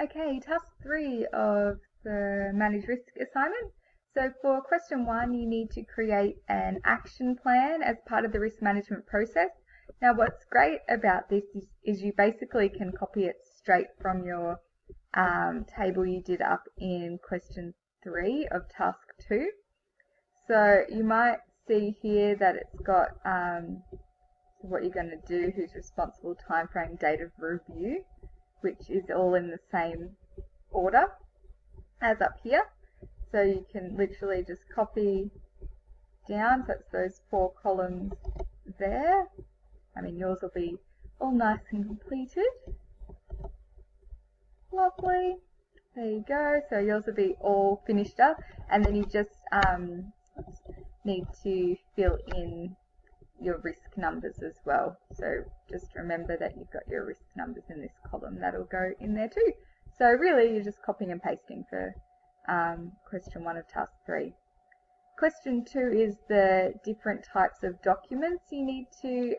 Okay, task 3 of the Manage Risk assignment. So for question 1, you need to create an action plan as part of the risk management process. Now what's great about this is you basically can copy it straight from your table you did up in question 3 of task 2. So you might see here that it's got what you're going to do, who's responsible, time frame, date of review, which is all in the same order as up here. So you can literally just copy down, so it's those 4 columns there. I mean, yours will be all nice and completed. Lovely. There you go. So yours will be all finished up, and then you just need to fill in your risk numbers as well. So just remember that you've got your risk numbers in this column. That'll go in there too. So really you're just copying and pasting for question 1 of task 3. Question 2 is the different types of documents you need to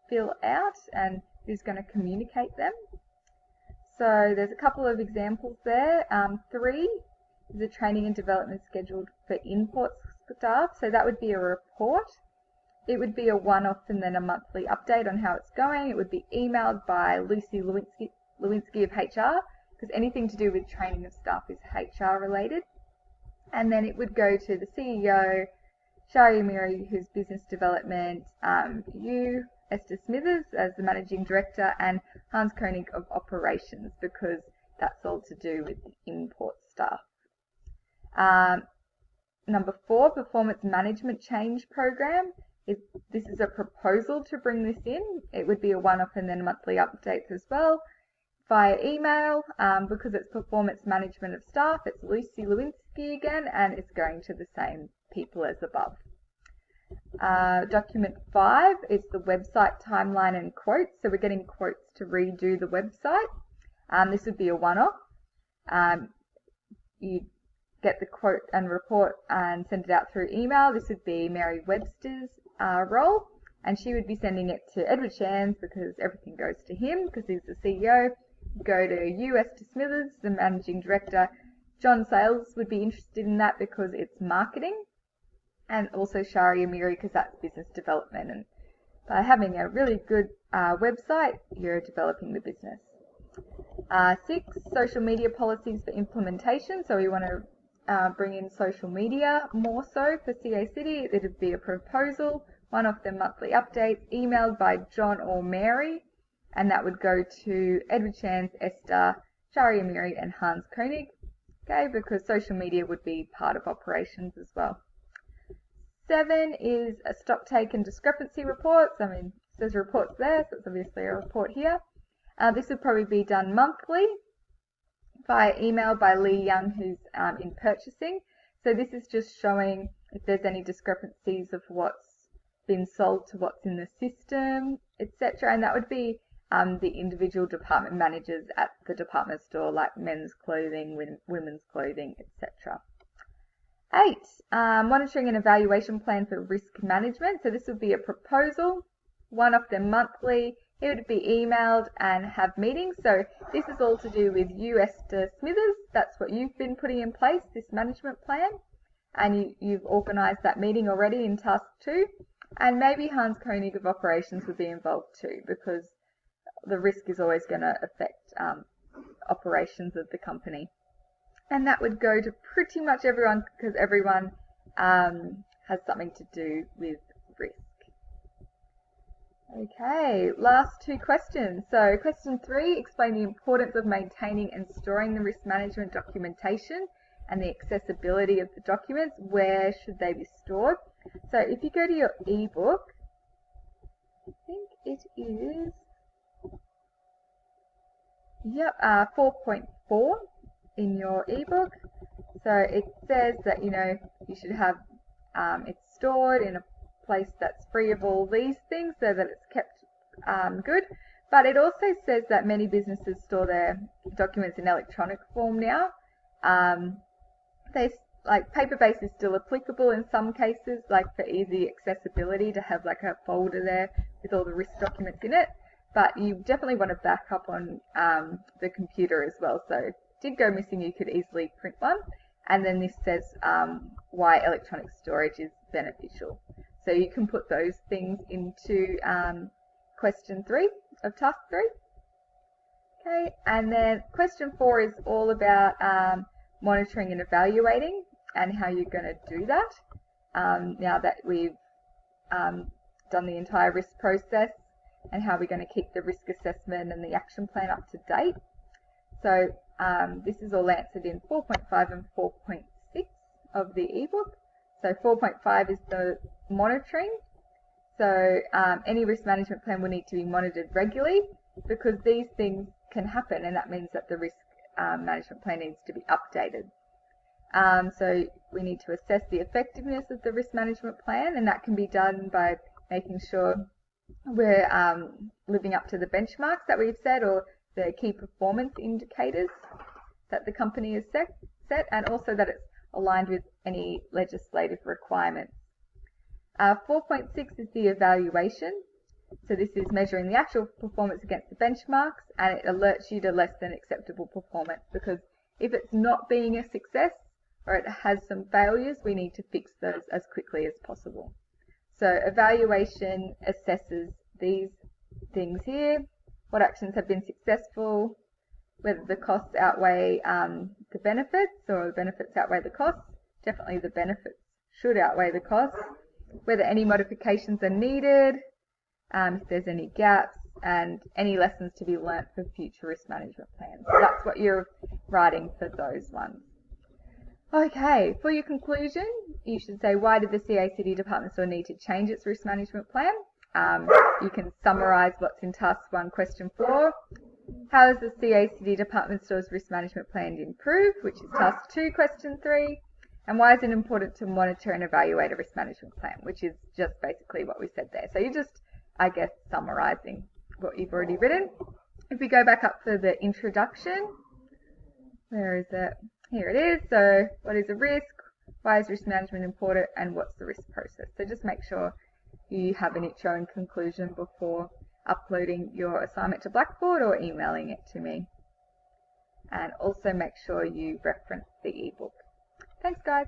fill out and who's going to communicate them. So there's a couple of examples there. 3 is a training and development scheduled for import staff. So that would be a report. It would be a one-off and then a monthly update on how it's going. It would be emailed by Lucy Lewinsky of HR, because anything to do with training of staff is HR related. And then it would go to the CEO, Shari Miri, who's business development, you, Esther Smithers as the managing director, and Hans Koenig of operations, because that's all to do with the import staff. Number 4, performance management change program. This is a proposal to bring this in. It would be a one-off and then monthly updates as well. Via email, because it's performance management of staff, it's Lucy Lewinsky again, and it's going to the same people as above. Document 5 is the website timeline and quotes. So we're getting quotes to redo the website. This would be a one-off. You get the quote and report and send it out through email. This would be Mary Webster's role, and she would be sending it to Edward Shands because everything goes to him because he's the CEO. Go to you, Esther Smithers, the managing director. John Sales would be interested in that because it's marketing, and also Shari Amiri because that's business development. And by having a really good website, you're developing the business. 6, social media policies for implementation. So we want to bring in social media more so for CA City. It would be a proposal, one of the monthly updates, emailed by John or Mary, and that would go to Edward Shands, Esther, Shari Amiri, and Hans Koenig. Okay, because social media would be part of operations as well. 7 is a stock take and discrepancy reports. I mean, it says reports there, so it's obviously a report here. This would probably be done monthly via email by Lee Young, who's in purchasing. So this is just showing if there's any discrepancies of what's been sold to what's in the system, etc. And that would be the individual department managers at the department store, like men's clothing, women's clothing, etc. 8, monitoring and evaluation plan for risk management. So this would be a proposal, one of them monthly. It would be emailed and have meetings. So this is all to do with you, Esther Smithers. That's what you've been putting in place, this management plan. And you've organised that meeting already in task 2. And maybe Hans Koenig of operations would be involved too, because the risk is always going to affect operations of the company. And that would go to pretty much everyone, because everyone has something to do with risk. Okay, last 2 questions. So question 3, explain the importance of maintaining and storing the risk management documentation and the accessibility of the documents. Where should they be stored? So if you go to your ebook, I think it is 4.4 in your ebook. So it says that you should have it stored in a place that's free of all these things so that it's kept good. But it also says that many businesses store their documents in electronic form now. Paper-based is still applicable in some cases, like for easy accessibility, to have like a folder there with all the risk documents in it. but you definitely want to back up on the computer as well. So if it did go missing, you could easily print one. And then this says why electronic storage is beneficial. So you can put those things into question 3 of task 3. Okay, and then question 4 is all about monitoring and evaluating and how you're going to do that. Now that we've done the entire risk process, and how we're going to keep the risk assessment and the action plan up to date. So this is all answered in 4.5 and 4.6 of the ebook. So 4.5 is the monitoring. So any risk management plan will need to be monitored regularly, because these things can happen, and that means that the risk management plan needs to be updated. So we need to assess the effectiveness of the risk management plan, and that can be done by making sure we're living up to the benchmarks that we've set, or the key performance indicators that the company has set, and also that it's aligned with any legislative requirements. 4.6 is the evaluation. So this is measuring the actual performance against the benchmarks, and it alerts you to less than acceptable performance, because if it's not being a success or it has some failures, we need to fix those as quickly as possible. So evaluation assesses these things here: what actions have been successful, whether the costs outweigh the benefits, or the benefits outweigh the costs. Definitely the benefits should outweigh the costs. Whether any modifications are needed, if there's any gaps, and any lessons to be learnt for future risk management plans. So that's what you're writing for those ones. Okay, for your conclusion, you should say, why did the CACD department store need to change its risk management plan? You can summarise what's in task 1, question 4. How has the CACD department store's risk management plan improved, which is task 2, question 3. And why is it important to monitor and evaluate a risk management plan, which is just basically what we said there. So you're just, I guess, summarising what you've already written. If we go back up for the introduction, where is it? Here it is. So what is a risk? Why is risk management important? And what's the risk process? So just make sure you have an intro and conclusion before uploading your assignment to Blackboard or emailing it to me. And also make sure you reference the ebook. Thanks, guys.